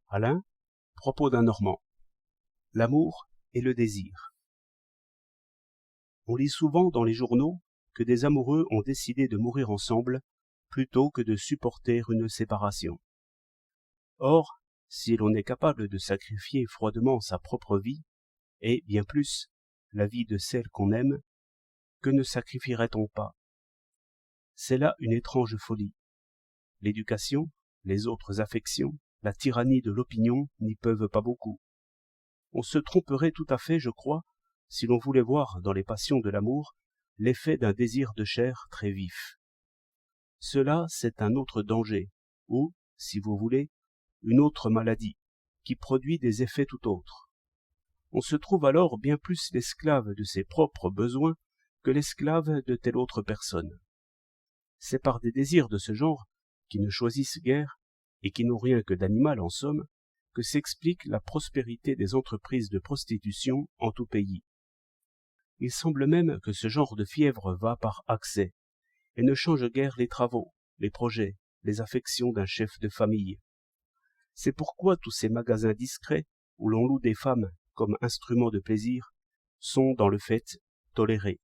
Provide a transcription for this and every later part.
Alain, propos d'un Normand. L'amour et le désir. On lit souvent dans les journaux que des amoureux ont décidé de mourir ensemble plutôt que de supporter une séparation. Or, si l'on est capable de sacrifier froidement sa propre vie, et bien plus la vie de celle qu'on aime, que ne sacrifierait-on pas? C'est là une étrange folie. L'éducation, les autres affections, la tyrannie de l'opinion n'y peuvent pas beaucoup. On se tromperait tout à fait, je crois, si l'on voulait voir dans les passions de l'amour l'effet d'un désir de chair très vif. Cela, c'est un autre danger, ou, si vous voulez, une autre maladie, qui produit des effets tout autres. On se trouve alors bien plus l'esclave de ses propres besoins que l'esclave de telle autre personne. C'est par des désirs de ce genre, qui ne choisissent guère, et qui n'ont rien que d'animal en somme, que s'explique la prospérité des entreprises de prostitution en tout pays. Il semble même que ce genre de fièvre va par accès, et ne change guère les travaux, les projets, les affections d'un chef de famille. C'est pourquoi tous ces magasins discrets, où l'on loue des femmes comme instruments de plaisir, sont dans le fait tolérés.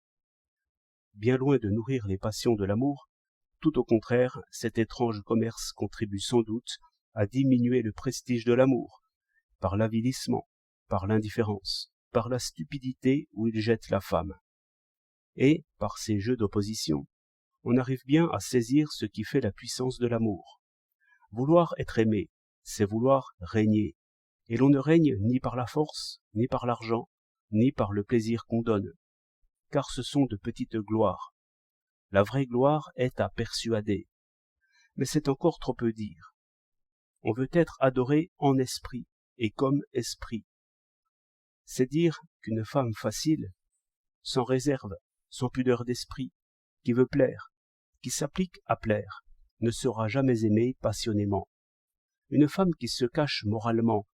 Bien loin de nourrir les passions de l'amour, tout au contraire, cet étrange commerce contribue sans doute à diminuer le prestige de l'amour, par l'avilissement, par l'indifférence, par la stupidité où il jette la femme. Et, par ces jeux d'opposition, on arrive bien à saisir ce qui fait la puissance de l'amour. Vouloir être aimé, c'est vouloir régner, et l'on ne règne ni par la force, ni par l'argent, ni par le plaisir qu'on donne, car ce sont de petites gloires. La vraie gloire est à persuader. Mais c'est encore trop peu dire. On veut être adoré en esprit, et comme esprit. C'est dire qu'une femme facile, sans réserve, sans pudeur d'esprit, qui veut plaire, qui s'applique à plaire, ne sera jamais aimée passionnément. Une femme qui se cache moralement,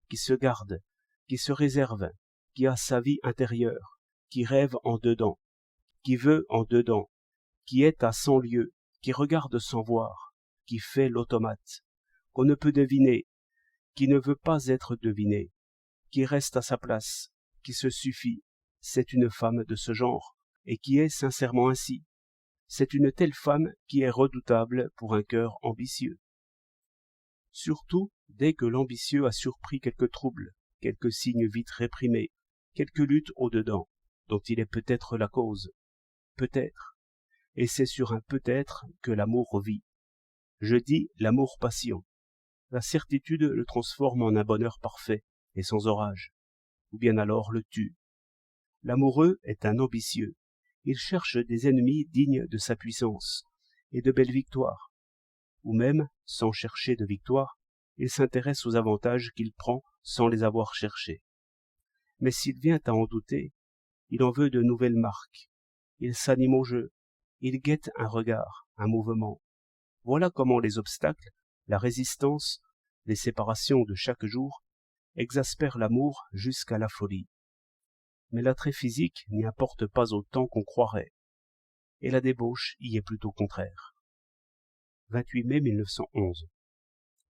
qui se garde, qui se réserve, qui a sa vie intérieure, qui rêve en dedans, qui veut en dedans, qui est à 100 lieues, qui regarde sans voir, qui fait l'automate, qu'on ne peut deviner, qui ne veut pas être deviné, qui reste à sa place, qui se suffit, c'est une femme de ce genre, et qui est sincèrement ainsi. C'est une telle femme qui est redoutable pour un cœur ambitieux. Surtout dès que l'ambitieux a surpris quelque trouble, quelque signe vite réprimé, quelque lutte au-dedans, dont il est peut-être la cause. Peut-être. Et c'est sur un peut-être que l'amour vit. Je dis l'amour-passion. La certitude le transforme en un bonheur parfait et sans orage, ou bien alors le tue. L'amoureux est un ambitieux. Il cherche des ennemis dignes de sa puissance et de belles victoires. Ou même, sans chercher de victoire, il s'intéresse aux avantages qu'il prend sans les avoir cherchés. Mais s'il vient à en douter, il en veut de nouvelles marques. Il s'anime au jeu. Il guette un regard, un mouvement. Voilà comment les obstacles, la résistance, les séparations de chaque jour exaspèrent l'amour jusqu'à la folie. Mais l'attrait physique n'y importe pas autant qu'on croirait, et la débauche y est plutôt contraire. 28 mai 1911.